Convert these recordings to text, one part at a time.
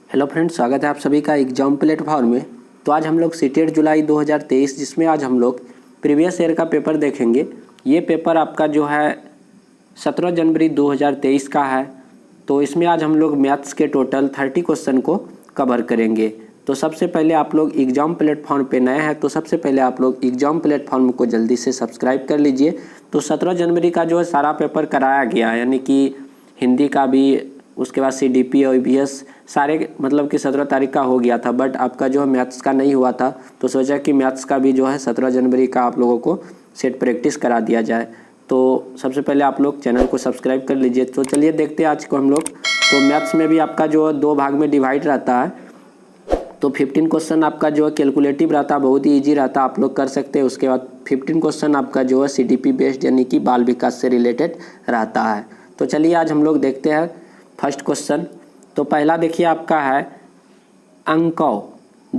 Hello friends, स्वागत है आप सभी का एग्जाम प्लेटफॉर्म में। तो आज हम लोग सीटेट जुलाई 2023 जिसमें आज हम लोग प्रीवियस ईयर का पेपर देखेंगे। ये पेपर आपका जो है 17 जनवरी 2023 का है। तो इसमें आज हम लोग मैथ्स के टोटल 30 क्वेश्चन को कवर करेंगे। तो सबसे पहले आप लोग एग्जाम प्लेटफॉर्म पे नए हैं तो सबसे पहले आप लोग एग्जाम प्लेटफॉर्म को जल्दी से सब्सक्राइब कर लीजिए। तो 17 जनवरी का जो है सारा पेपर कराया गया, यानी कि हिंदी का भी, उसके बाद CDP और EVS सारे मतलब कि 17 तारीख का हो गया था। बट आपका जो है मैथ्स का नहीं हुआ था, तो सोचा कि मैथ्स का भी जो है 17 जनवरी का आप लोगों को सेट प्रैक्टिस करा दिया जाए। तो सबसे पहले आप लोग चैनल को सब्सक्राइब कर लीजिए। तो चलिए देखते हैं आज को हम लोग। तो मैथ्स में भी आपका जो दो भाग में डिवाइड रहता है। तो 15 क्वेश्चन आपका जो है कैलकुलेटिव रहता है, बहुत ही ईजी रहता है, आप लोग कर सकते हैं। उसके बाद 15 क्वेश्चन आपका जो है CDP बेस्ड यानी कि बाल विकास से रिलेटेड रहता है। तो चलिए आज हम लोग देखते हैं फर्स्ट क्वेश्चन। तो पहला देखिए आपका है अंकों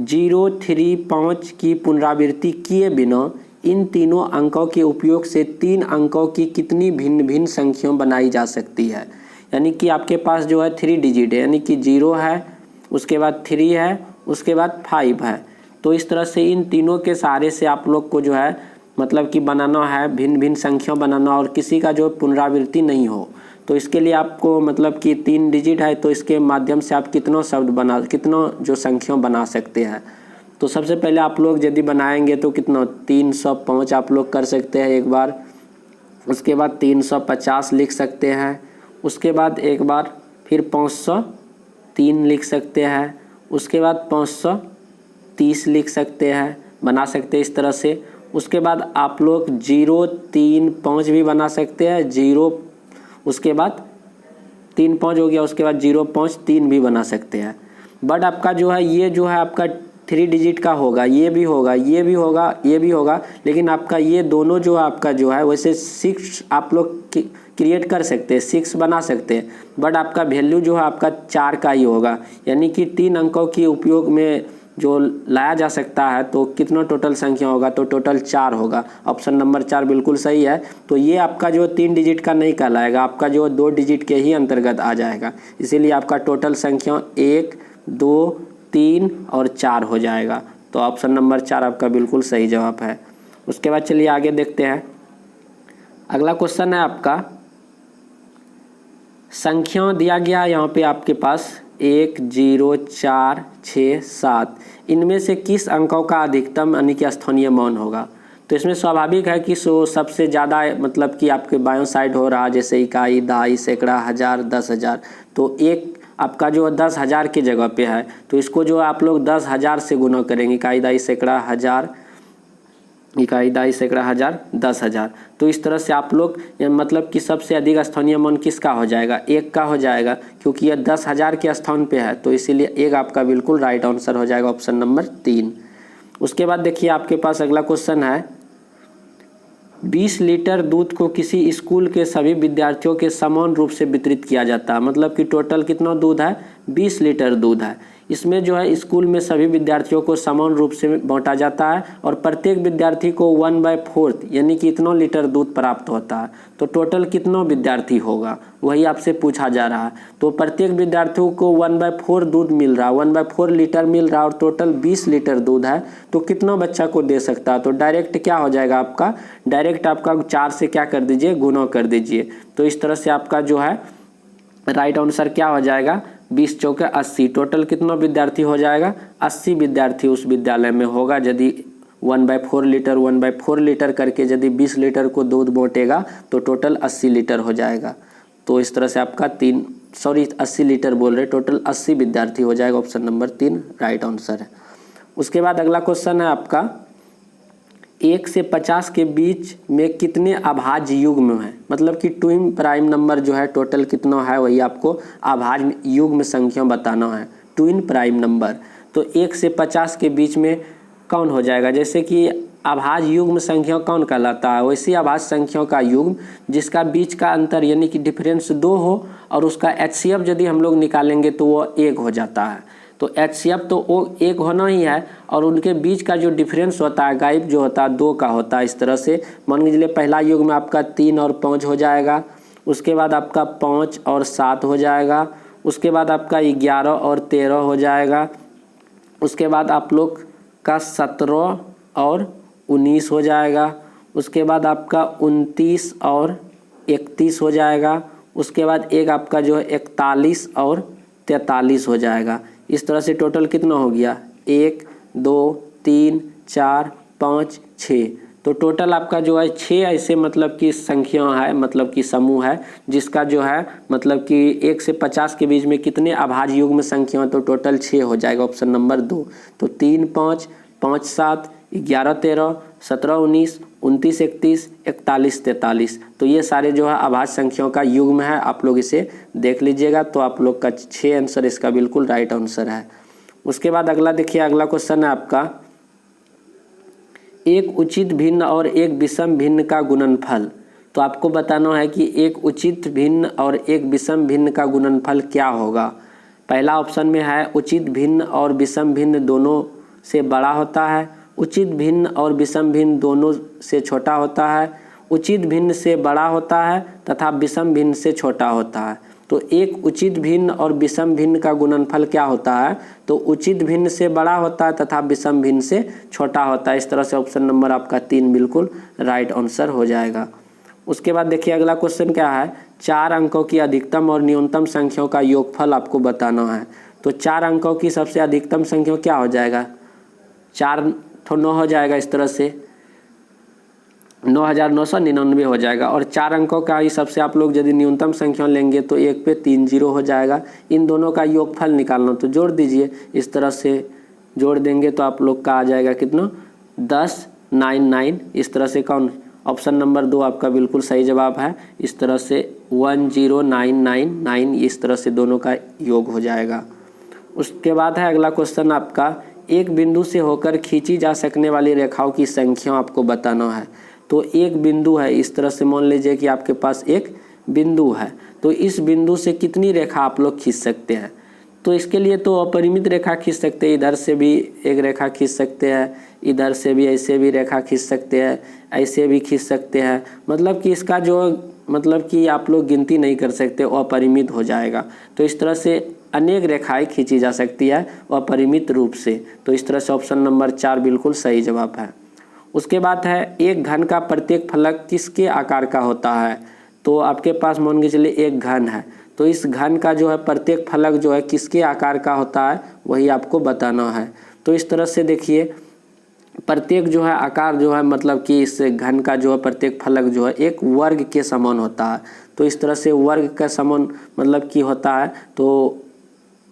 0, 3, 5 की पुनरावृत्ति किए बिना इन तीनों अंकों के उपयोग से 3 अंकों की कितनी भिन्न भिन्न संख्याएं बनाई जा सकती है। यानी कि आपके पास जो है 3 डिजिट है, यानी कि 0 है, उसके बाद 3 है, उसके बाद 5 है। तो इस तरह से इन तीनों के सहारे से आप लोग को जो है मतलब कि बनाना है, भिन्न भिन्न संख्या बनाना, और किसी का जो पुनरावृत्ति नहीं हो। तो इसके लिए आपको मतलब कि 3 डिजिट है, तो इसके माध्यम से आप कितना जो संख्या बना सकते हैं। तो सबसे पहले आप लोग यदि बनाएंगे तो कितना 305 आप लोग कर सकते हैं एक बार। उसके बाद 350 लिख सकते हैं। उसके बाद एक बार फिर 503 लिख सकते हैं। उसके बाद 530 लिख सकते हैं, बना सकते हैं इस तरह से। उसके बाद आप लोग 0, 3, 5 भी बना सकते हैं। 0 उसके बाद 3, 5 हो गया, उसके बाद 0, 5, 3 भी बना सकते हैं। बट आपका जो है ये जो है आपका 3 डिजिट का होगा, ये भी होगा, ये भी होगा, ये भी होगा। लेकिन आपका ये दोनों जो आपका जो है वैसे 6 आप लोग क्रिएट कर सकते हैं, 6 बना सकते हैं। बट आपका वैल्यू जो है आपका 4 का ही होगा, यानी कि 3 अंकों के उपयोग में जो लाया जा सकता है। तो कितना टोटल संख्या होगा, तो टोटल 4 होगा। ऑप्शन नंबर 4 बिल्कुल सही है। तो ये आपका जो 3 डिजिट का नहीं कहलाएगा, आपका जो 2 डिजिट के ही अंतर्गत आ जाएगा। इसीलिए आपका टोटल संख्या 1, 2, 3 और 4 हो जाएगा। तो ऑप्शन नंबर 4 आपका बिल्कुल सही जवाब है। उसके बाद चलिए आगे देखते हैं। अगला क्वेश्चन है आपका संख्या दिया गया यहाँ पे आपके पास 1, 0, 4, 6, 7। इनमें से किस अंकों का अधिकतम यानी कि स्थानीय मान होगा। तो इसमें स्वाभाविक है कि सबसे ज़्यादा मतलब कि आपके बायों साइड हो रहा, जैसे इकाई, दहाई, सैकड़ा, हज़ार, 10,000। तो एक आपका जो 10,000 की जगह पे है, तो इसको जो आप लोग 10,000 से गुना करेंगे। इकाई, दहाई, सैकड़ा, हज़ार, इकाई, दहाई, सैकड़ा, हज़ार, 10,000। तो इस तरह से आप लोग मतलब कि सबसे अधिक स्थानीय मान किसका हो जाएगा, 1 का हो जाएगा, क्योंकि यह 10,000 के स्थान पे है। तो इसीलिए 1 आपका बिल्कुल राइट आंसर हो जाएगा, ऑप्शन नंबर 3। उसके बाद देखिए आपके पास अगला क्वेश्चन है 20 लीटर दूध को किसी स्कूल के सभी विद्यार्थियों के समान रूप से वितरित किया जाता है। मतलब कि टोटल कितना दूध है, 20 लीटर दूध है। इसमें जो है स्कूल में सभी विद्यार्थियों को समान रूप से बांटा जाता है और प्रत्येक विद्यार्थी को 1/4 यानी कि इतना लीटर दूध प्राप्त होता है। तो टोटल कितना विद्यार्थी होगा वही आपसे पूछा जा रहा है। तो प्रत्येक विद्यार्थियों को 1/4 दूध मिल रहा है, 1/4 लीटर मिल रहा है, और टोटल 20 लीटर दूध है। तो कितना बच्चा को दे सकता है। तो डायरेक्ट क्या हो जाएगा आपका, डायरेक्ट आपका 4 से क्या कर दीजिए, गुना कर दीजिए। तो इस तरह से आपका जो है राइट आंसर क्या हो जाएगा, 20 चौके 80। टोटल कितना विद्यार्थी हो जाएगा, 80 विद्यार्थी उस विद्यालय में होगा। यदि 1/4 लीटर करके यदि 20 लीटर को दूध बांटेगा तो टोटल 80 लीटर हो जाएगा। तो इस तरह से आपका 80 लीटर बोल रहे, टोटल 80 विद्यार्थी हो जाएगा। ऑप्शन नंबर 3 राइट आंसर है। उसके बाद अगला क्वेश्चन है आपका 1 से 50 के बीच में कितने अभाज्य युग्म हैं। मतलब कि ट्विन प्राइम नंबर जो है टोटल कितना है वही आपको अभाज्य युग्म संख्या बताना है, ट्विन प्राइम नंबर। तो 1 से 50 के बीच में कौन हो जाएगा, जैसे कि अभाज्य युग्म संख्या कौन कहलाता है, वैसी अभाज्य संख्याओं का युग्म जिसका बीच का अंतर यानी कि डिफरेंस 2 हो और उसका HCF यदि हम लोग निकालेंगे तो वो 1 हो जाता है। तो HCF तो वो 1 होना ही है, और उनके बीच का जो डिफरेंस होता है गायब जो होता है 2 का होता है। इस तरह से मान लीजिए पहला युग में आपका 3 और 5 हो जाएगा। उसके बाद आपका 5 और 7 हो जाएगा। उसके बाद आपका 11 और 13 हो जाएगा। उसके बाद आप लोग का 17 और 19 हो जाएगा। उसके बाद आपका 29 और 31 हो जाएगा। उसके बाद एक आपका जो है 41 और 43 हो जाएगा। इस तरह से टोटल कितना हो गया, 1 2 3 4 5 6। तो टोटल आपका जो है 6 ऐसे मतलब कि संख्या है, मतलब कि समूह है, जिसका जो है मतलब कि 1 से 50 के बीच में कितने अभाज्य युग्म संख्या, तो टोटल 6 हो जाएगा, ऑप्शन नंबर 2। तो 3 5 5 7 11 13 17 19 29 31 41 43, तो ये सारे जो है अभाज्य संख्याओं का युग्म है। आप लोग इसे देख लीजिएगा। तो आप लोग का 6 आंसर इसका बिल्कुल राइट आंसर है। उसके बाद अगला देखिए, अगला क्वेश्चन है आपका, एक उचित भिन्न और एक विषम भिन्न का गुणनफल। तो आपको बताना है कि एक उचित भिन्न और एक विषम भिन्न का गुणनफल क्या होगा। पहला ऑप्शन में है उचित भिन्न और विषम भिन्न दोनों से बड़ा होता है, उचित भिन्न और विषम भिन्न दोनों से छोटा होता है, उचित भिन्न से बड़ा होता है तथा विषम भिन्न से छोटा होता है। तो एक उचित भिन्न और विषम भिन्न का गुणनफल क्या होता है, तो उचित भिन्न से बड़ा होता है तथा विषम भिन्न से छोटा होता है। इस तरह से ऑप्शन नंबर आपका 3 बिल्कुल राइट आंसर हो जाएगा। उसके बाद देखिए अगला क्वेश्चन क्या है, 4 अंकों की अधिकतम और न्यूनतम संख्याओं का योगफल आपको बताना है। तो 4 अंकों की सबसे अधिकतम संख्या क्या हो जाएगा, 4 तो 9 हो जाएगा। इस तरह से 9999 हो जाएगा। और 4 अंकों का ही सबसे आप लोग यदि न्यूनतम संख्या लेंगे तो 1 पे 3 0 हो जाएगा। इन दोनों का योगफल निकालना, तो जोड़ दीजिए। इस तरह से जोड़ देंगे तो आप लोग का आ जाएगा कितना, 10 9 9। इस तरह से कौन, ऑप्शन नंबर 2 आपका बिल्कुल सही जवाब है। इस तरह से 10999, इस तरह से दोनों का योग हो जाएगा। उसके बाद है अगला क्वेश्चन आपका, एक बिंदु से होकर खींची जा सकने वाली रेखाओं की संख्या आपको बताना है। तो एक बिंदु है, इस तरह से मान लीजिए कि आपके पास एक बिंदु है, तो इस बिंदु से कितनी रेखा आप लोग खींच सकते हैं। तो इसके लिए तो अपरिमित रेखा खींच सकते हैं, इधर से भी एक रेखा खींच सकते हैं, इधर से भी ऐसे भी रेखा खींच सकते हैं, ऐसे भी खींच सकते हैं। मतलब कि इसका जो मतलब कि आप लोग गिनती नहीं कर सकते, अपरिमित हो जाएगा। तो इस तरह से अनेक रेखाएं खींची जा सकती है अपरिमित रूप से। तो इस तरह से ऑप्शन नंबर 4 बिल्कुल सही जवाब है। उसके बाद है, एक घन का प्रत्येक फलक किसके आकार का होता है। तो आपके पास मान के चलिए एक घन है, तो इस घन का जो है प्रत्येक फलक जो है किसके आकार का होता है, वही आपको बताना है। तो इस तरह से देखिए, प्रत्येक जो है आकार जो है मतलब कि इस घन का जो है प्रत्येक फलक जो है एक वर्ग के समान होता है। तो इस तरह से वर्ग का समान मतलब कि होता है। तो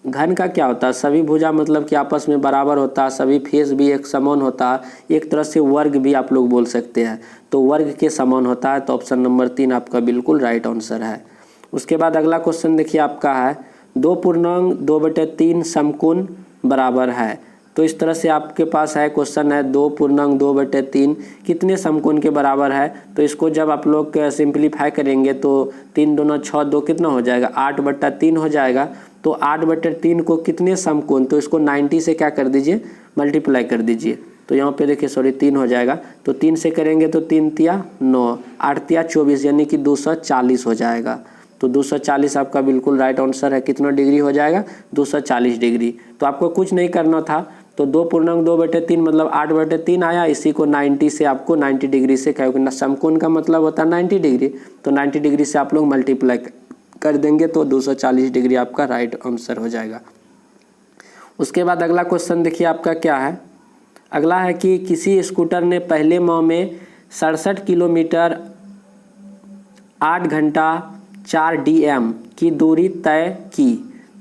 घन का क्या होता है, सभी भुजा मतलब कि आपस में बराबर होता है, सभी फेस भी एक समान होता है, एक तरह से वर्ग भी आप लोग बोल सकते हैं। तो वर्ग के समान होता है। तो ऑप्शन नंबर 3 आपका बिल्कुल राइट आंसर है। उसके बाद अगला क्वेश्चन देखिए आपका है, 2/2/3 समकोण बराबर है। तो इस तरह से आपके पास है क्वेश्चन है, 2/2/3 कितने समकोण के बराबर है। तो इसको जब आप लोग सिंप्लीफाई करेंगे तो 3 दूना 6 2 कितना हो जाएगा, 8/3 हो जाएगा। तो 8/3 को कितने समकोण, तो इसको 90 से क्या कर दीजिए, मल्टीप्लाई कर दीजिए। तो यहाँ पे देखिए 3 हो जाएगा। तो 3 से करेंगे तो 3 तिया 9, 8 तिया 24, यानी कि 240 हो जाएगा। तो 240 आपका बिल्कुल राइट आंसर है। कितना डिग्री हो जाएगा, 240 डिग्री। तो आपको कुछ नहीं करना था। तो 2/2/3 मतलब 8/3 आया, इसी को 90 से आपको 90 डिग्री से, क्योंकि समकोण का मतलब होता है 90 डिग्री, तो 90 डिग्री से आप लोग मल्टीप्लाई कर देंगे तो 240 डिग्री आपका राइट आंसर हो जाएगा। उसके बाद अगला क्वेश्चन देखिए आपका क्या है, अगला है कि किसी स्कूटर ने पहले माह में 67 किलोमीटर 8 घंटा 4 DM की दूरी तय की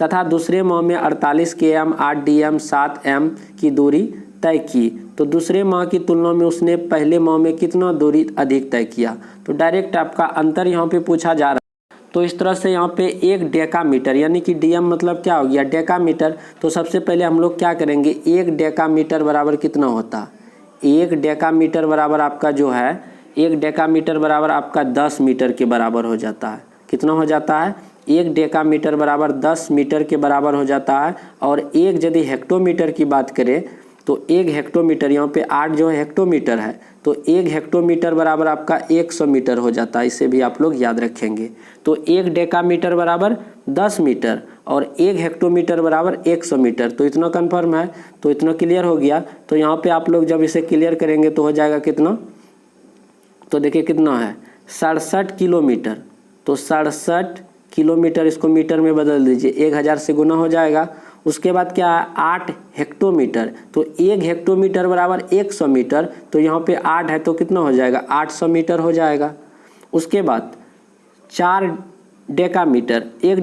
तथा दूसरे माह में 48 km 8 DM 7 M की दूरी तय की। तो दूसरे माह की तुलना में उसने पहले माह में कितना दूरी अधिक तय किया। तो डायरेक्ट आपका अंतर यहाँ पे पूछा जा रहा है। तो इस तरह से यहाँ पे 1 डेकामीटर, यानी कि DM मतलब क्या हो गया, डेकामीटर। तो सबसे पहले हम लोग क्या करेंगे, 1 डेकामीटर बराबर कितना होता है, 1 डेकामीटर बराबर आपका जो है, 1 डेकामीटर बराबर आपका 10 मीटर के बराबर हो जाता है। कितना हो जाता है, 1 डेकामीटर बराबर 10 मीटर के बराबर हो जाता है। और एक यदि हेक्टोमीटर की बात करें तो 1 हेक्टोमीटर, यहाँ पे 8 जो है हेक्टोमीटर है, तो 1 हेक्टोमीटर बराबर आपका 100 मीटर हो जाता है। इसे भी आप लोग याद रखेंगे। तो 1 डेकामीटर बराबर 10 मीटर और 1 हेक्टोमीटर बराबर 100 मीटर। तो इतना कन्फर्म है, तो इतना क्लियर हो गया। तो यहाँ पे आप लोग जब इसे क्लियर करेंगे तो हो जाएगा कितना, तो देखिए कितना है 67 किलोमीटर। तो 67 किलोमीटर, इसको मीटर में बदल दीजिए, 1000 से गुना हो जाएगा। उसके बाद क्या है 8 हेक्टोमीटर, तो 1 हेक्टोमीटर बराबर 100 मीटर। तो यहाँ पे 8 है तो कितना हो जाएगा 800 मीटर हो जाएगा। उसके बाद 4 डेकामीटर, 1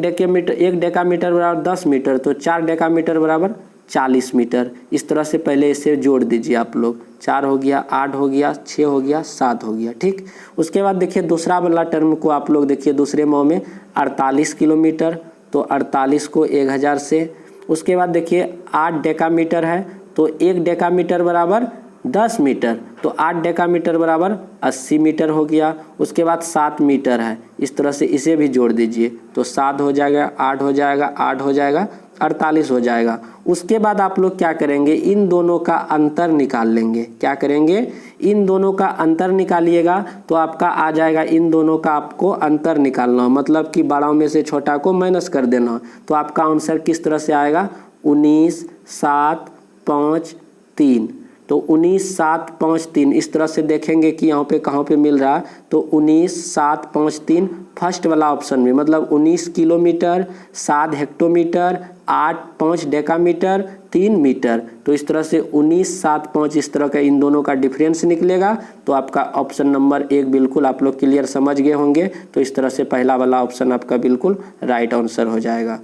डेकामीटर बराबर 10 मीटर, तो 4 डेकामीटर बराबर 40 मीटर। इस तरह से पहले इसे जोड़ दीजिए आप लोग। 4 हो गया, 8 हो गया, 6 हो गया, 7 हो गया, ठीक। उसके बाद देखिए दूसरा वाला टर्म को आप लोग देखिए, दूसरे माह में 48 किलोमीटर, तो 48 को 1000 से। उसके बाद देखिए 8 डेकामीटर है, तो 1 डेकामीटर बराबर 10 मीटर, तो 8 डेकामीटर बराबर 80 मीटर हो गया। उसके बाद 7 मीटर है, इस तरह से इसे भी जोड़ दीजिए, तो 7 हो जाएगा, 8 हो जाएगा, 8 हो जाएगा, 48 हो जाएगा। उसके बाद आप लोग क्या करेंगे, इन दोनों का अंतर निकाल लेंगे। क्या करेंगे, इन दोनों का अंतर निकालिएगा, तो आपका आ जाएगा, इन दोनों का आपको अंतर निकालना, मतलब कि बड़ा में से छोटा को माइनस कर देना। तो आपका आंसर किस तरह से आएगा, 19, 7, 5, 3। तो 19, 7, 5, 3 इस तरह से देखेंगे कि यहाँ पे कहाँ पे मिल रहा है। तो 19, 7, 5, 3 फर्स्ट वाला ऑप्शन में, मतलब 19 किलोमीटर, 7 हेक्टोमीटर, 8, 5 डेकामीटर, 3 मीटर। तो इस तरह से 19, 7, 5 इस तरह का इन दोनों का डिफरेंस निकलेगा। तो आपका ऑप्शन नंबर 1 बिल्कुल आप लोग क्लियर समझ गए होंगे। तो इस तरह से पहला वाला ऑप्शन आपका बिल्कुल राइट आंसर हो जाएगा।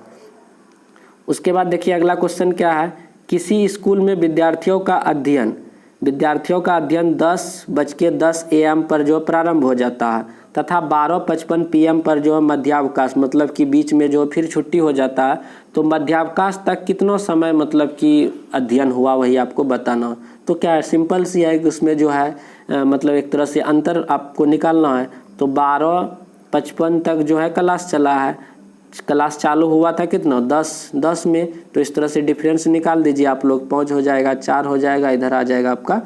उसके बाद देखिए अगला क्वेश्चन क्या है, किसी स्कूल में विद्यार्थियों का अध्ययन 10:10 AM पर जो प्रारंभ हो जाता है तथा 12:55 PM पर जो मध्यावकाश, मतलब कि बीच में जो फिर छुट्टी हो जाता है, तो मध्यावकाश तक कितना समय मतलब कि अध्ययन हुआ वही आपको बताना। तो क्या है, सिंपल सी है कि उसमें जो है मतलब एक तरह से अंतर आपको निकालना है। तो 12:55 तक जो है क्लास चला है, क्लास चालू हुआ था कितना 10 में। तो इस तरह से डिफरेंस निकाल दीजिए आप लोग, 5 हो जाएगा, 4 हो जाएगा, इधर आ जाएगा आपका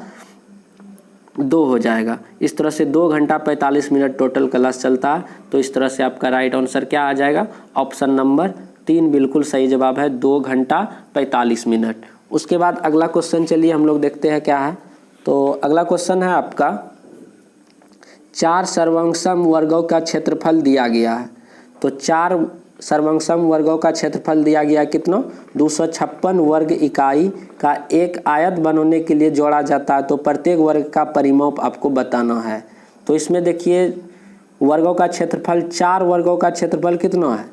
2 हो जाएगा। इस तरह से 2 घंटा 45 मिनट टोटल क्लास चलता है। तो इस तरह से आपका राइट आंसर क्या आ जाएगा, ऑप्शन नंबर 3 बिल्कुल सही जवाब है, 2 घंटा 45 मिनट। उसके बाद अगला क्वेश्चन चलिए हम लोग देखते हैं क्या है। तो अगला क्वेश्चन है आपका 4 सर्वसम वर्गों का क्षेत्रफल दिया गया है। तो 4 सर्वसम वर्गों का क्षेत्रफल दिया गया कितना, 256 वर्ग इकाई का एक आयत बनाने के लिए जोड़ा जाता है। तो प्रत्येक वर्ग का परिमाप आपको बताना है। तो इसमें देखिए वर्गों का क्षेत्रफल, 4 वर्गों का क्षेत्रफल कितना है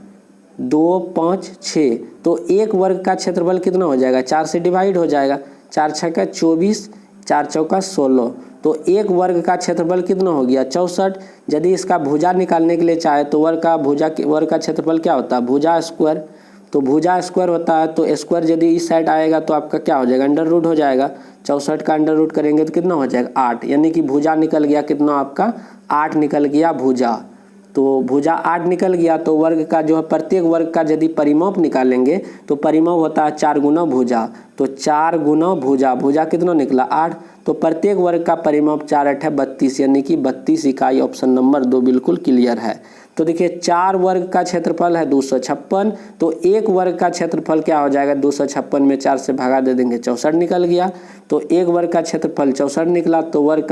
2, 5, 6। तो एक वर्ग का क्षेत्रफल कितना हो जाएगा, 4 से डिवाइड हो जाएगा, 4 छक्का 24, 4 चौका 16। तो एक वर्ग का क्षेत्रफल कितना हो गया 64। यदि इसका भुजा निकालने के लिए चाहे तो वर्ग का क्षेत्रफल क्या होता है, भुजा स्क्वायर। तो भुजा स्क्वायर होता है, तो स्क्वायर यदि इस साइड आएगा तो आपका क्या हो जाएगा, अंडर रूट हो जाएगा। 64 का अंडर रूट करेंगे तो कितना हो जाएगा 8, यानी कि भुजा निकल गया कितना आपका 8 निकल गया भुजा। तो भुजा 8 निकल गया। तो वर्ग का जो है प्रत्येक वर्ग का यदि परिमाप निकालेंगे तो परिमाप होता है 4 गुना भुजा। तो 4 गुना भुजा, भुजा कितना निकला 8। तो प्रत्येक वर्ग का परिमाप 4 8 है 32, यानी कि 32 इकाई। ऑप्शन नंबर 2 बिल्कुल क्लियर है। तो देखिए 4 वर्ग का क्षेत्रफल है 256, तो एक वर्ग का क्षेत्रफल क्या हो जाएगा, 256 में 4 से भागा दे देंगे 64 निकल गया। तो एक वर्ग का क्षेत्रफल 64 निकला। तो वर्ग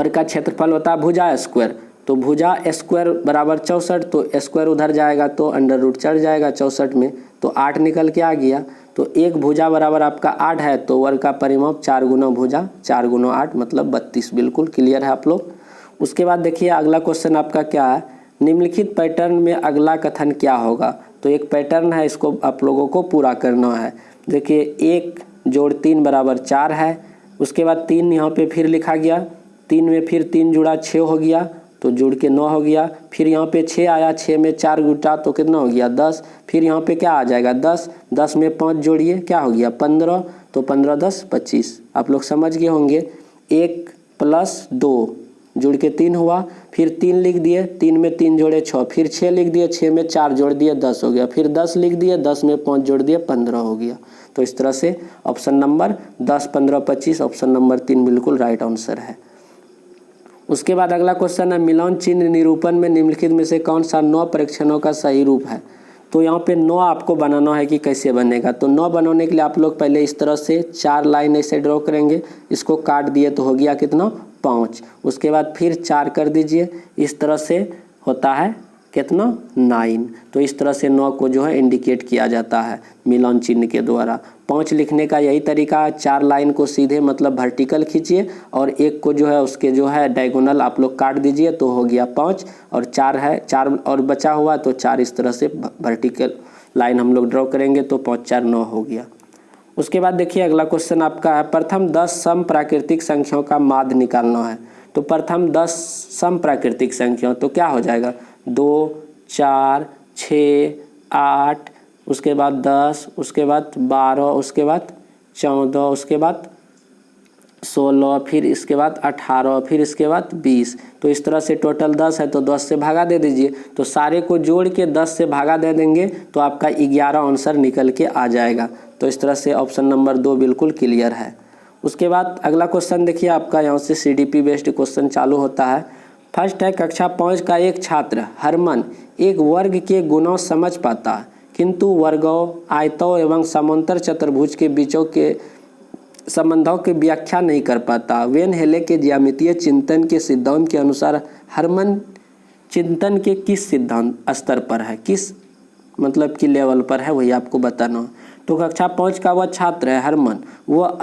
का क्षेत्रफल होता है भुजा स्क्वायर। तो भुजा स्क्वायर बराबर 64, तो स्क्वायर उधर जाएगा तो अंडर रूट चढ़ जाएगा 64 में, तो 8 निकल के आ गया। तो एक भुजा बराबर आपका 8 है, तो वर्ग का परिमाप 4 गुना भुजा, 4 गुना 8 मतलब 32। बिल्कुल क्लियर है आप लोग। उसके बाद देखिए अगला क्वेश्चन आपका क्या है, निम्नलिखित पैटर्न में अगला कथन क्या होगा। तो एक पैटर्न है, इसको आप लोगों को पूरा करना है। देखिए 1 जोड़ 3 बराबर 4 है। उसके बाद 3 यहाँ पे फिर लिखा गया, 3 में फिर 3 जुड़ा 6 हो गया, तो जुड़ के 9 हो गया। फिर यहाँ पे 6 आया, 6 में 4 गुटा तो कितना हो गया 10। फिर यहाँ पे क्या आ जाएगा 10, 10 में 5 जोड़िए क्या हो गया 15, तो 15 10 25। आप लोग समझ गए होंगे। 1 + 2 जुड़ के 3 हुआ, फिर 3 लिख दिए, 3 में 3 जोड़े 6, फिर 6 लिख दिए, 6 में 4 जोड़ दिए 10 हो गया, फिर 10 लिख दिए, 10 में 5 जोड़ दिए 15 हो गया। तो इस तरह से ऑप्शन नंबर 10, 15, 25 ऑप्शन नंबर 3 बिल्कुल राइट आंसर है। उसके बाद अगला क्वेश्चन है, मिलान चिन्ह निरूपण में निम्नलिखित में से कौन सा 9 परीक्षणों का सही रूप है। तो यहाँ पे 9 आपको बनाना है कि कैसे बनेगा। तो 9 बनाने के लिए आप लोग पहले इस तरह से 4 लाइन ऐसे ड्रॉ करेंगे, इसको काट दिए तो हो गया कितना 5। उसके बाद फिर 4 कर दीजिए, इस तरह से होता है कितना 9। तो इस तरह से 9 को जो है इंडिकेट किया जाता है मिलान चिन्ह के द्वारा। 5 लिखने का यही तरीका है, 4 लाइन को सीधे मतलब वर्टिकल खींचिए और एक को जो है उसके जो है डायगोनल आप लोग काट दीजिए तो हो गया 5, और 4 है, 4 और बचा हुआ तो 4 इस तरह से वर्टिकल लाइन हम लोग ड्रॉ करेंगे तो 5, 4, 9 हो गया। उसके बाद देखिए अगला क्वेश्चन आपका है, प्रथम 10 सम प्राकृतिक संख्याओं का माध्य निकालना है। तो प्रथम 10 सम प्राकृतिक संख्याओं तो क्या हो जाएगा 2, 4, 6, 8, उसके बाद 10, उसके बाद 12, उसके बाद 14, उसके बाद 16, फिर इसके बाद 18, फिर इसके बाद 20। तो इस तरह से टोटल 10 है तो 10 से भागा दे दीजिए। तो सारे को जोड़ के 10 से भागा दे देंगे तो आपका 11 आंसर निकल के आ जाएगा। तो इस तरह से ऑप्शन नंबर 2 बिल्कुल क्लियर है। उसके बाद अगला क्वेश्चन देखिए आपका यहाँ से CDP बेस्ड क्वेश्चन चालू होता है। फर्स्ट है, कक्षा 5 का एक छात्र हरमन एक वर्ग के गुणों समझ पाता है किंतु वर्गों, आयतों एवं समांतर चतुर्भुज के बीचों के संबंधों की व्याख्या नहीं कर पाता। वेन हेले के ज्यामितीय चिंतन के सिद्धांत के अनुसार हरमन चिंतन के किस सिद्धांत स्तर पर है, किस मतलब कि लेवल पर है, वही आपको बताना। तो कक्षा 5 का वह छात्र है हरमन, वह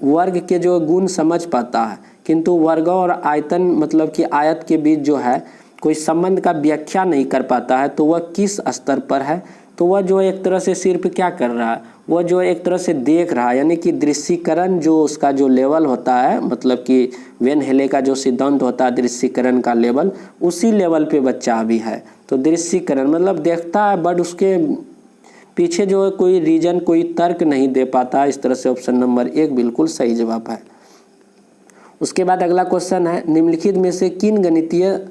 वर्ग के जो गुण समझ पाता है किंतु वर्गों और आयतन मतलब कि आयत के बीच जो है कोई संबंध का व्याख्या नहीं कर पाता है। तो वह किस स्तर पर है, तो वह जो एक तरह से सिर्फ क्या कर रहा है, वह जो एक तरह से देख रहा है, यानी कि दृश्यीकरण जो उसका जो लेवल होता है, मतलब कि वेन हेले का जो सिद्धांत होता है दृश्यीकरण का लेवल, उसी लेवल पे बच्चा अभी है। तो दृश्यीकरण मतलब देखता है बट उसके पीछे जो है कोई रीजन, कोई तर्क नहीं दे पाता। इस तरह से ऑप्शन नंबर 1 बिल्कुल सही जवाब है। उसके बाद अगला क्वेश्चन है, निम्नलिखित में से किन गणितीय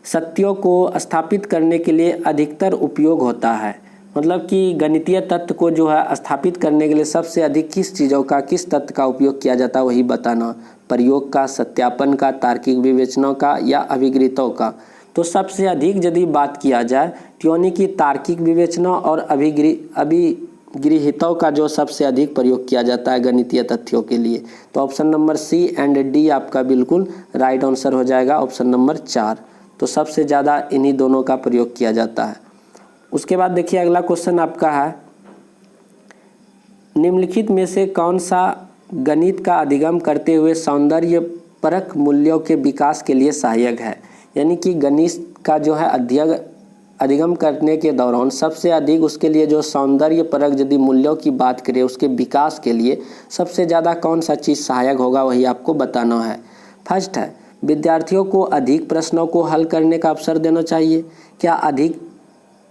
सत्यों को स्थापित करने के लिए अधिकतर उपयोग होता है। मतलब कि गणितीय तत्व को जो है स्थापित करने के लिए सबसे अधिक किस चीज़ों का, किस तत्व का उपयोग किया जाता है, वही बताना। प्रयोग का, सत्यापन का, तार्किक विवेचनों का या अभिगृहितों का। तो सबसे अधिक यदि बात किया जाए तो यानी कि तार्किक विवेचनों और अभिगृहितों का जो सबसे अधिक प्रयोग किया जाता है गणितीय तथ्यों के लिए। तो option number C and D आपका बिल्कुल राइट आंसर हो जाएगा, ऑप्शन नंबर 4। तो सबसे ज़्यादा इन्हीं दोनों का प्रयोग किया जाता है। उसके बाद देखिए अगला क्वेश्चन आपका है, निम्नलिखित में से कौन सा गणित का अधिगम करते हुए सौंदर्य परक मूल्यों के विकास के लिए सहायक है। यानी कि गणित का जो है अधिगम करने के दौरान सबसे अधिक उसके लिए जो सौंदर्य परक यदि मूल्यों की बात करें उसके विकास के लिए सबसे ज़्यादा कौन सा चीज़ सहायक होगा, वही आपको बताना है। फर्स्ट है, विद्यार्थियों को अधिक प्रश्नों को हल करने का अवसर देना चाहिए। क्या अधिक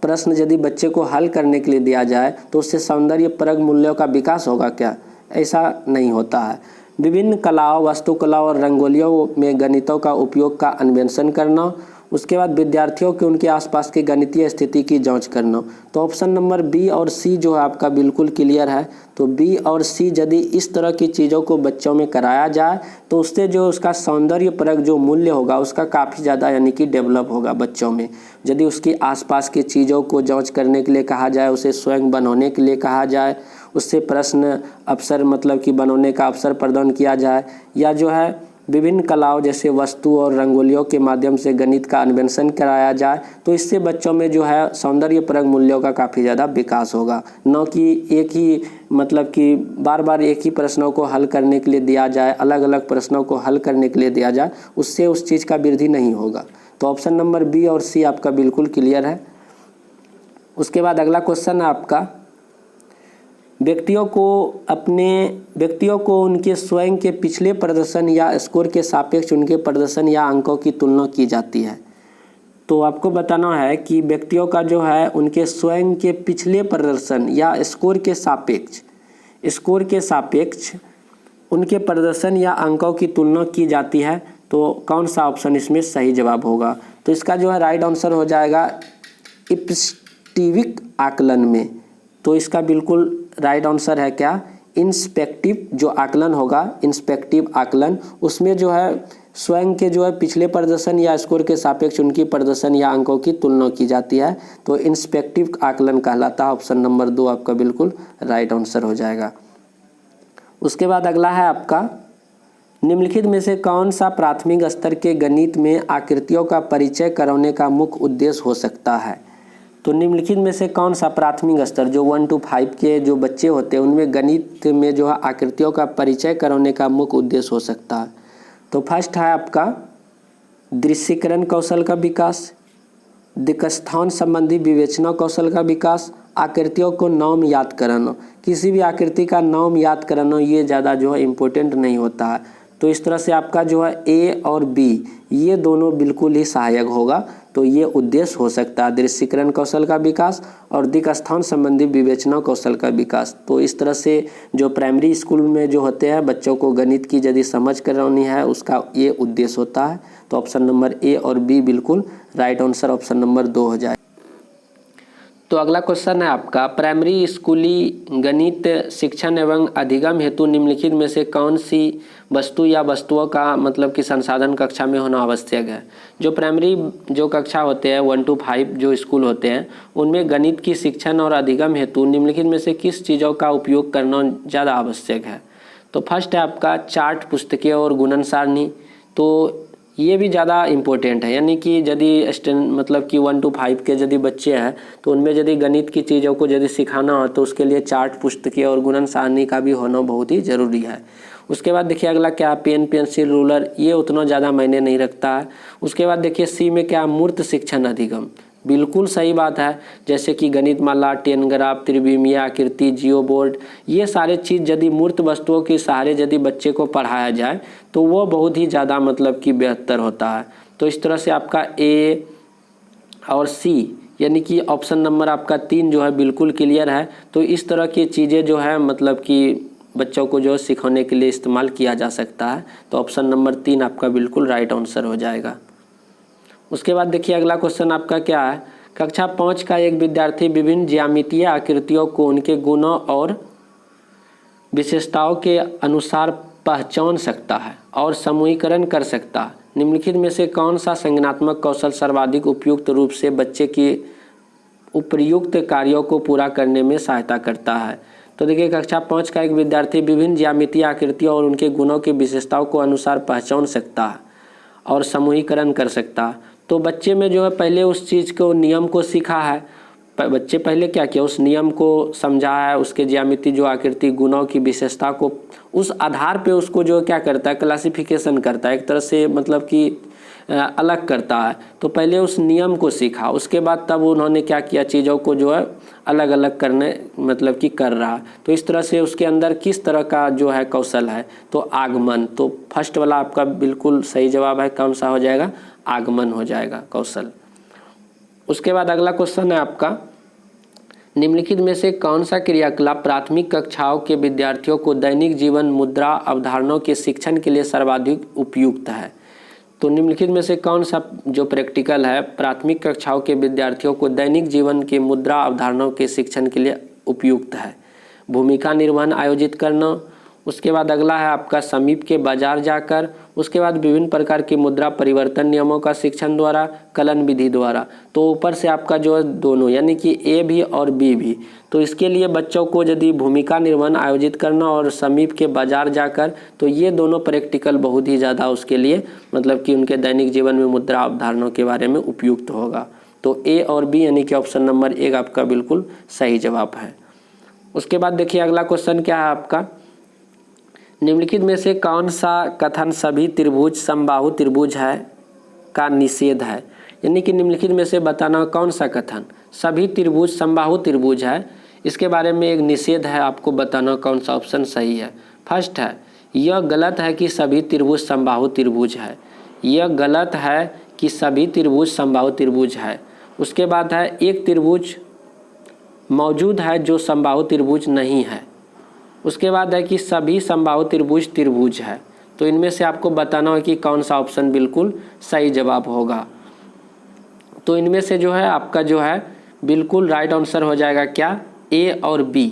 प्रश्न यदि बच्चे को हल करने के लिए दिया जाए तो उससे सौंदर्य परक मूल्यों का विकास होगा क्या? ऐसा नहीं होता है। विभिन्न कलाओं, वास्तुकलाओं और रंगोलियों में गणितों का उपयोग का अन्वेषण करना। उसके बाद विद्यार्थियों के उनके आसपास की गणितीय स्थिति की जांच करना। तो ऑप्शन नंबर B और C जो है आपका बिल्कुल क्लियर है। तो B और C यदि इस तरह की चीज़ों को बच्चों में कराया जाए तो उससे जो उसका सौंदर्य परक जो मूल्य होगा उसका काफ़ी ज़्यादा यानी कि डेवलप होगा बच्चों में। यदि उसकी आसपास की चीज़ों को जांच करने के लिए कहा जाए, उसे स्वयं बनाने के लिए कहा जाए, उससे प्रश्न अवसर मतलब कि बनाने का अवसर प्रदान किया जाए, या जो है विभिन्न कलाओं जैसे वस्तु और रंगोलियों के माध्यम से गणित का अन्वेषण कराया जाए, तो इससे बच्चों में जो है सौंदर्य परक मूल्यों का काफ़ी ज़्यादा विकास होगा। न कि एक ही मतलब कि बार बार एक ही प्रश्नों को हल करने के लिए दिया जाए, अलग अलग प्रश्नों को हल करने के लिए दिया जाए, उससे उस चीज़ का वृद्धि नहीं होगा। तो ऑप्शन नंबर B और C आपका बिल्कुल क्लियर है। उसके बाद अगला क्वेश्चन है आपका, व्यक्तियों को उनके स्वयं के पिछले प्रदर्शन या स्कोर के सापेक्ष उनके प्रदर्शन या अंकों की तुलना की जाती है। तो आपको बताना है कि व्यक्तियों का जो है उनके स्वयं के पिछले प्रदर्शन या स्कोर के सापेक्ष उनके प्रदर्शन या अंकों की तुलना की जाती है। तो कौन सा ऑप्शन इसमें सही जवाब होगा? तो इसका जो है राइट आंसर हो जाएगा इप्स्टिविक आकलन में। तो इसका बिल्कुल राइट आंसर है क्या? इंस्पेक्टिव जो आकलन होगा, इंस्पेक्टिव आकलन, उसमें जो है स्वयं के जो है पिछले प्रदर्शन या स्कोर के सापेक्ष उनकी प्रदर्शन या अंकों की तुलना की जाती है। तो इंस्पेक्टिव आकलन कहलाता है। ऑप्शन नंबर 2 आपका बिल्कुल राइट आंसर हो जाएगा। उसके बाद अगला है आपका, निम्नलिखित में से कौन सा प्राथमिक स्तर के गणित में आकृतियों का परिचय कराने का मुख्य उद्देश्य हो सकता है? तो निम्नलिखित में से कौन सा प्राथमिक स्तर जो 1 to 5 के जो बच्चे होते हैं उनमें गणित में जो है आकृतियों का परिचय कराने का मुख्य उद्देश्य हो सकता है? तो फर्स्ट है आपका दृश्यीकरण कौशल का विकास, दिक्स्थान संबंधी विवेचना कौशल का विकास, आकृतियों को नाम याद कराना। किसी भी आकृति का नाम याद कराना ये ज़्यादा जो है इम्पोर्टेंट नहीं होता है। तो इस तरह से आपका जो है ए और बी ये दोनों बिल्कुल ही सहायक होगा। तो ये उद्देश्य हो सकता है, दृश्यीकरण कौशल का विकास और दिक्स्थान संबंधी विवेचना कौशल का विकास। तो इस तरह से जो प्राइमरी स्कूल में जो होते हैं बच्चों को गणित की यदि समझ करानी है उसका ये उद्देश्य होता है। तो ऑप्शन नंबर ए और बी बिल्कुल राइट आंसर ऑप्शन नंबर 2 हो जाए। तो अगला क्वेश्चन है आपका, प्राइमरी स्कूली गणित शिक्षण एवं अधिगम हेतु निम्नलिखित में से कौन सी वस्तु या वस्तुओं का मतलब कि संसाधन कक्षा में होना आवश्यक है? जो प्राइमरी जो कक्षा होते हैं 1 to 5 जो स्कूल होते हैं उनमें गणित की शिक्षण और अधिगम हेतु निम्नलिखित में से किस चीज़ों का उपयोग करना ज़्यादा आवश्यक है? तो फर्स्ट है आपका चार्ट, पुस्तकें और गुणन सारणी। तो ये भी ज़्यादा इम्पोर्टेंट है, यानी कि यदि मतलब कि 1 to 5 के यदि बच्चे हैं तो उनमें यदि गणित की चीज़ों को यदि सिखाना हो तो उसके लिए चार्ट, पुस्तकें और गुणन सारणी का भी होना बहुत ही ज़रूरी है। उसके बाद देखिए अगला क्या, पेन, पेंसिल, रूलर, ये उतना ज़्यादा मायने नहीं रखता है। उसके बाद देखिए सी में क्या, मूर्त शिक्षण अधिगम, बिल्कुल सही बात है। जैसे कि गणित माला, टेनग्राफ, त्रिविमीय आकृति, जियो बोर्ड, ये सारे चीज़ यदि मूर्त वस्तुओं के सहारे यदि बच्चे को पढ़ाया जाए तो वो बहुत ही ज़्यादा मतलब कि बेहतर होता है। तो इस तरह से आपका ए और सी यानी कि ऑप्शन नंबर आपका 3 जो है बिल्कुल क्लियर है। तो इस तरह की चीज़ें जो है मतलब कि बच्चों को जो सिखाने के लिए इस्तेमाल किया जा सकता है। तो ऑप्शन नंबर 3 आपका बिल्कुल राइट आंसर हो जाएगा। उसके बाद देखिए अगला क्वेश्चन आपका क्या है, कक्षा 5 का एक विद्यार्थी विभिन्न ज्यामितीय आकृतियों को उनके गुणों और विशेषताओं के अनुसार पहचान सकता है और समूहीकरण कर सकता है। निम्नलिखित में से कौन सा संज्ञानात्मक कौशल सर्वाधिक उपयुक्त रूप से बच्चे की उपयुक्त कार्यों को पूरा करने में सहायता करता है? तो देखिए कक्षा 5 का एक विद्यार्थी विभिन्न ज्यामितीय आकृतियों और उनके गुणों की विशेषताओं को अनुसार पहचान सकता है और समूहीकरण कर सकता है। तो बच्चे में जो है पहले उस चीज़ को नियम को सीखा है, बच्चे पहले क्या किया, उस नियम को समझा है, उसके ज्यामिति जो आकृति गुणों की विशेषता को उस आधार पे उसको जो क्या करता है, क्लासिफिकेशन करता है, एक तरह से मतलब कि अलग करता है। तो पहले उस नियम को सीखा, उसके बाद तब उन्होंने क्या किया, चीज़ों को जो है अलग अलग करने मतलब कि कर रहा। तो इस तरह से उसके अंदर किस तरह का जो है कौशल है, तो आगमन। तो फर्स्ट वाला आपका बिल्कुल सही जवाब है, कौन सा हो जाएगा, आगमन हो जाएगा कौशल। उसके बाद अगला क्वेश्चन है आपका, निम्नलिखित में से कौन सा क्रियाकलाप प्राथमिक कक्षाओं के विद्यार्थियों को दैनिक जीवन मुद्रा अवधारणाओं के शिक्षण के लिए सर्वाधिक उपयुक्त है? तो निम्नलिखित में से कौन सा जो प्रैक्टिकल है प्राथमिक कक्षाओं के विद्यार्थियों को दैनिक जीवन के मुद्रा अवधारणाओं के शिक्षण के लिए उपयुक्त है? भूमिका निर्वहन आयोजित करना, उसके बाद अगला है आपका समीप के बाजार जाकर, उसके बाद विभिन्न प्रकार की मुद्रा परिवर्तन नियमों का शिक्षण द्वारा, कलन विधि द्वारा। तो ऊपर से आपका जो है दोनों यानी कि ए भी और बी भी। तो इसके लिए बच्चों को यदि भूमिका निर्वहन आयोजित करना और समीप के बाजार जाकर, तो ये दोनों प्रैक्टिकल बहुत ही ज़्यादा उसके लिए मतलब कि उनके दैनिक जीवन में मुद्रा अवधारणाओं के बारे में उपयुक्त होगा। तो ए और बी यानी कि ऑप्शन नंबर 1 आपका बिल्कुल सही जवाब है। उसके बाद देखिए अगला क्वेश्चन क्या है आपका, निम्नलिखित में से कौन सा कथन सभी त्रिभुज समबाहु त्रिभुज है का निषेध है? यानी कि निम्नलिखित में से बताना कौन सा कथन सभी त्रिभुज समबाहु त्रिभुज है, इसके बारे में एक निषेध है, आपको बताना कौन सा ऑप्शन सही है। फर्स्ट है, यह गलत है कि सभी त्रिभुज समबाहु त्रिभुज है, यह गलत है कि सभी त्रिभुज समबाहु त्रिभुज है। उसके बाद है, एक त्रिभुज मौजूद है जो समबाहु त्रिभुज नहीं है। उसके बाद है कि सभी समबाहु त्रिभुज त्रिभुज है। तो इनमें से आपको बताना है कि कौन सा ऑप्शन बिल्कुल सही जवाब होगा। तो इनमें से जो है आपका जो है बिल्कुल राइट आंसर हो जाएगा क्या, ए और बी,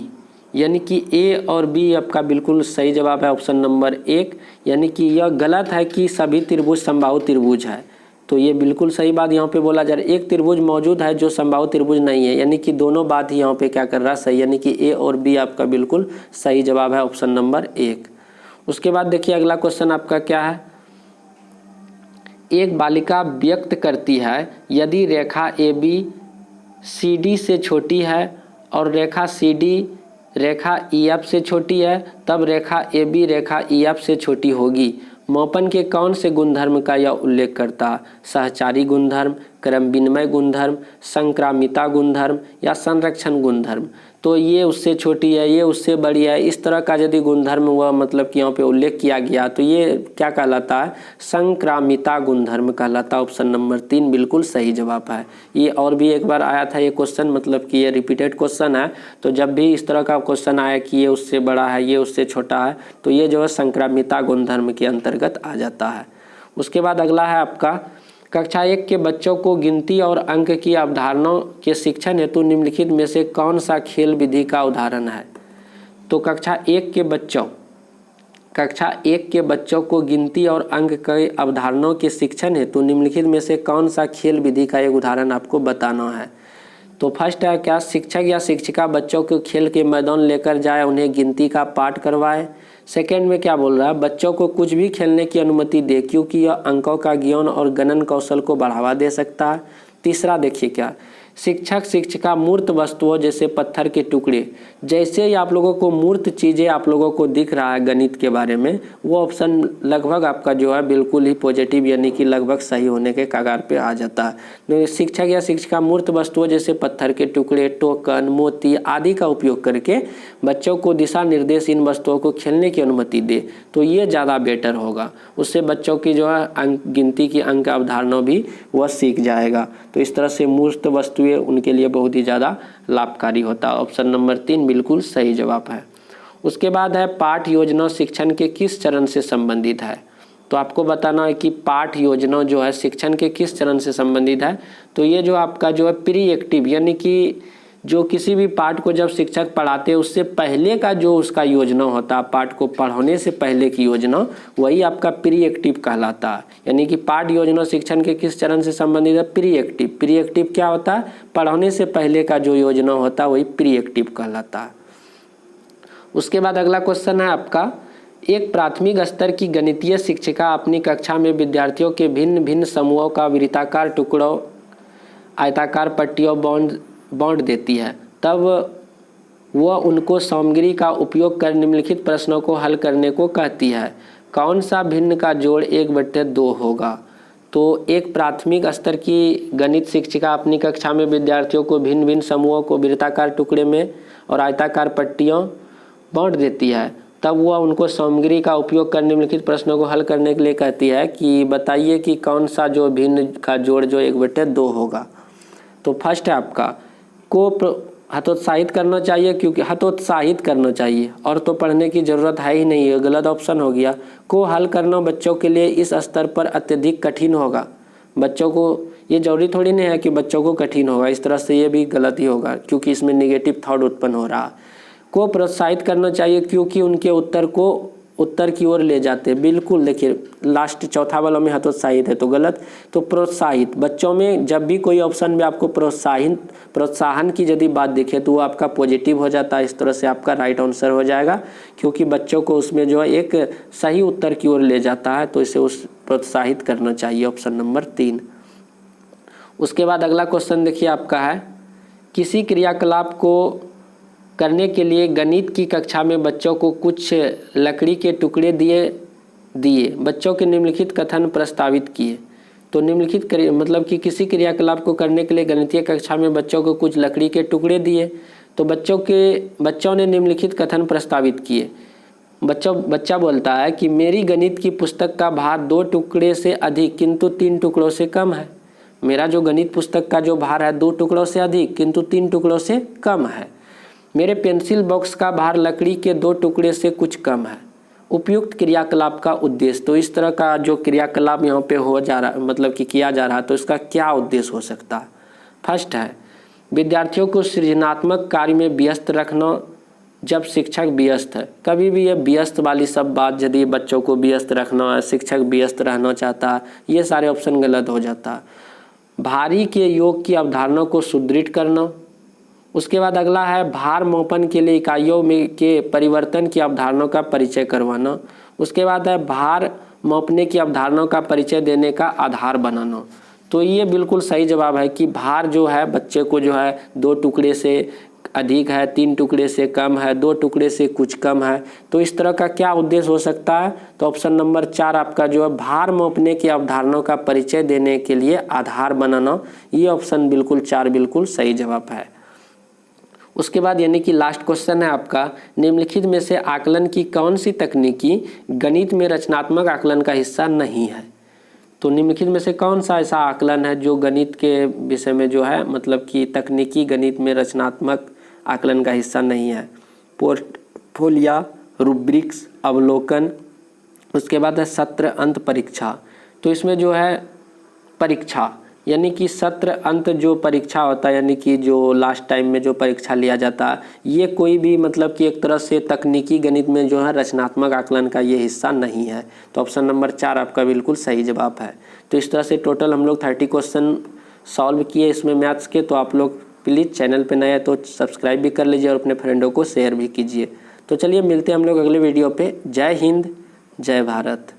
यानी कि ए और बी आपका बिल्कुल सही जवाब है ऑप्शन नंबर 1। यानी कि यह गलत है कि सभी त्रिभुज समबाहु त्रिभुज है, तो ये बिल्कुल सही बात यहाँ पे बोला जा रहा है। एक त्रिभुज मौजूद है जो समबाहु त्रिभुज नहीं है, यानी कि दोनों बात ही यहाँ पे क्या कर रहा है, सही, यानी कि ए और बी आपका बिल्कुल सही जवाब है ऑप्शन नंबर 1। उसके बाद देखिए अगला क्वेश्चन आपका क्या है, एक बालिका व्यक्त करती है यदि रेखा ए बी सी डी से छोटी है और रेखा सी डी रेखा ई एफ से छोटी है, तब रेखा A B Rekha E F से छोटी होगी। मापन के कौन से गुणधर्म का यह उल्लेख करता, सहचारी गुणधर्म, क्रम विनिमय गुणधर्म, संक्रामिता गुणधर्म या संरक्षण गुणधर्म। तो ये उससे छोटी है, ये उससे बड़ी है, इस तरह का यदि गुणधर्म हुआ मतलब कि यहाँ पे उल्लेख किया गया तो ये क्या कहलाता है, संक्रामिता गुणधर्म कहलाता है। ऑप्शन नंबर 3 बिल्कुल सही जवाब है। ये और भी एक बार आया था ये क्वेश्चन, मतलब कि ये रिपीटेड क्वेश्चन है, तो जब भी इस तरह का क्वेश्चन आया कि ये उससे बड़ा है, ये उससे छोटा है, तो ये जो है संक्रामिता गुणधर्म के अंतर्गत आ जाता है। उसके बाद अगला है आपका, कक्षा 1 के बच्चों को गिनती और अंक की अवधारणाओं के शिक्षण हेतु निम्नलिखित में से कौन सा खेल विधि का उदाहरण है। तो कक्षा 1 के बच्चों को गिनती और अंक की अवधारणाओं के शिक्षण हेतु निम्नलिखित में से कौन सा खेल विधि का एक उदाहरण आपको बताना है। तो फर्स्ट है क्या, शिक्षक या शिक्षिका बच्चों को खेल के मैदान लेकर जाए, उन्हें गिनती का पाठ करवाए। सेकेंड में क्या बोल रहा है, बच्चों को कुछ भी खेलने की अनुमति दे क्योंकि यह अंकों का ज्ञान और गणन कौशल को बढ़ावा दे सकता है। तीसरा देखिए क्या, शिक्षक शिक्षिका मूर्त वस्तुओं जैसे पत्थर के टुकड़े, जैसे ही आप लोगों को मूर्त चीज़ें आप लोगों को दिख रहा है गणित के बारे में, वो ऑप्शन लगभग आपका जो है बिल्कुल ही पॉजिटिव यानी कि लगभग सही होने के कगार पे आ जाता है। शिक्षक या शिक्षिका मूर्त वस्तुओं जैसे पत्थर के टुकड़े, टोकन, मोती आदि का उपयोग करके बच्चों को दिशा निर्देश इन वस्तुओं को खेलने की अनुमति दे तो ये ज़्यादा बेटर होगा। उससे बच्चों की जो है अंक गिनती की अंक अवधारणा भी वह सीख जाएगा। तो इस तरह से मूर्त वस्तुएं उनके लिए बहुत ही ज़्यादा लाभकारी होता है। ऑप्शन नंबर 3 बिल्कुल सही जवाब है। उसके बाद है पाठ योजना शिक्षण के किस चरण से संबंधित है। तो आपको बताना है कि पाठ योजना जो है शिक्षण के किस चरण से संबंधित है। तो ये जो आपका जो है प्री एक्टिव, यानी कि जो किसी भी पाठ को जब शिक्षक पढ़ाते हैं उससे पहले का जो उसका योजना होता है, पाठ को पढ़ाने से पहले की योजना, वही आपका प्री एक्टिव कहलाता है। यानी कि पाठ योजना शिक्षण के किस चरण से संबंधित है, प्री एक्टिव। प्री एक्टिव क्या होता है, पढ़ाने से पहले का जो योजना होता है वही प्री एक्टिव कहलाता है। उसके बाद अगला क्वेश्चन है आपका, एक प्राथमिक स्तर की गणितीय शिक्षिका अपनी कक्षा में विद्यार्थियों के भिन्न भिन्न समूहों का वृत्ताकार टुकड़ों, आयताकार पट्टियों, बांट देती है, तब वह उनको सामग्री का उपयोग कर निम्नलिखित प्रश्नों को हल करने को कहती है। कौन सा भिन्न का जोड़ 1/2 होगा। तो एक प्राथमिक स्तर की गणित शिक्षिका अपनी कक्षा में विद्यार्थियों को भिन्न भिन्न समूहों को वृत्ताकार टुकड़े में और आयताकार पट्टियों बांट देती है, तब वह उनको सामग्री का उपयोग कर निम्नलिखित प्रश्नों को हल करने के लिए कहती है कि बताइए कि कौन सा जो भिन्न का जोड़ जो 1/2 होगा। तो फर्स्ट है आपका को हतोत्साहित करना चाहिए, क्योंकि हतोत्साहित करना चाहिए और तो पढ़ने की ज़रूरत है ही नहीं है, गलत ऑप्शन हो गया। को हल करना बच्चों के लिए इस स्तर पर अत्यधिक कठिन होगा। बच्चों को ये जरूरी थोड़ी नहीं है कि बच्चों को कठिन होगा, इस तरह से ये भी गलत ही होगा क्योंकि इसमें नेगेटिव थॉट उत्पन्न हो रहा। को प्रोत्साहित करना चाहिए क्योंकि उनके उत्तर को उत्तर की ओर ले जाते हैं। बिल्कुल देखिए लास्ट चौथा वाला में हतोत्साहित है तो गलत। तो प्रोत्साहित, बच्चों में जब भी कोई ऑप्शन में आपको प्रोत्साहन की यदि बात देखे तो वो आपका पॉजिटिव हो जाता है। इस तरह से आपका राइट आंसर हो जाएगा क्योंकि बच्चों को उसमें जो है एक सही उत्तर की ओर ले जाता है, तो इसे उस प्रोत्साहित करना चाहिए। Option number 3। उसके बाद अगला क्वेश्चन देखिए आपका है, किसी क्रियाकलाप को करने के लिए गणित की कक्षा में बच्चों को कुछ लकड़ी के टुकड़े दिए बच्चों के निम्नलिखित कथन प्रस्तावित किए। तो निम्नलिखित मतलब कि किसी क्रियाकलाप को करने के लिए गणितीय कक्षा में बच्चों को कुछ लकड़ी के टुकड़े दिए तो बच्चों ने निम्नलिखित कथन प्रस्तावित किए। बच्चा बोलता है कि मेरी गणित की पुस्तक का भार 2 टुकड़े से अधिक किंतु 3 टुकड़ों से कम है। मेरा जो गणित पुस्तक का जो भार है 2 टुकड़ों से अधिक किंतु 3 टुकड़ों से कम है। मेरे पेंसिल बॉक्स का भार लकड़ी के 2 टुकड़े से कुछ कम है। उपयुक्त क्रियाकलाप का उद्देश्य। तो इस तरह का जो क्रियाकलाप यहाँ पे हो जा रहा मतलब कि किया जा रहा है, तो इसका क्या उद्देश्य हो सकता है। फर्स्ट है विद्यार्थियों को सृजनात्मक कार्य में व्यस्त रखना जब शिक्षक व्यस्त है। कभी भी ये व्यस्त वाली सब बात, यदि बच्चों को व्यस्त रखना है, शिक्षक व्यस्त रहना चाहता है, ये सारे ऑप्शन गलत हो जाता है। भारी के योग की अवधारणा को सुदृढ़ करना। उसके बाद अगला है भार मापन के लिए इकाइयों में के परिवर्तन की अवधारणा का परिचय करवाना। उसके बाद है भार मापने की अवधारणा का परिचय देने का आधार बनाना। तो ये बिल्कुल सही जवाब है कि भार जो है बच्चे को जो है 2 टुकड़े से अधिक है, 3 टुकड़े से कम है, 2 टुकड़े से कुछ कम है। तो इस तरह का क्या उद्देश्य हो सकता है। तो ऑप्शन नंबर 4 आपका जो है भार मापने की अवधारणा का परिचय देने के लिए आधार बनाना, ये ऑप्शन बिल्कुल 4 बिल्कुल सही जवाब है। उसके बाद यानी कि लास्ट क्वेश्चन है आपका, निम्नलिखित में से आकलन की कौन सी तकनीकी गणित में रचनात्मक आकलन का हिस्सा नहीं है। तो निम्नलिखित में से कौन सा ऐसा आकलन है जो गणित के विषय में जो है मतलब कि तकनीकी गणित में रचनात्मक आकलन का हिस्सा नहीं है। पोर्टफोलियो, रूब्रिक्स, अवलोकन, उसके बाद है सत्र अंत परीक्षा। तो इसमें जो है परीक्षा यानी कि सत्र अंत जो परीक्षा होता है, यानी कि जो लास्ट टाइम में जो परीक्षा लिया जाता है, ये कोई भी मतलब कि एक तरह से तकनीकी गणित में जो है रचनात्मक आकलन का ये हिस्सा नहीं है। तो ऑप्शन नंबर 4 आपका बिल्कुल सही जवाब है। तो इस तरह से टोटल हम लोग 30 क्वेश्चन सॉल्व किए इसमें मैथ्स के। तो आप लोग प्लीज़ चैनल पे नए हैं तो सब्सक्राइब भी कर लीजिए और अपने फ्रेंडों को शेयर भी कीजिए। तो चलिए मिलते हैं हम लोग अगले वीडियो पे। जय हिंद, जय भारत।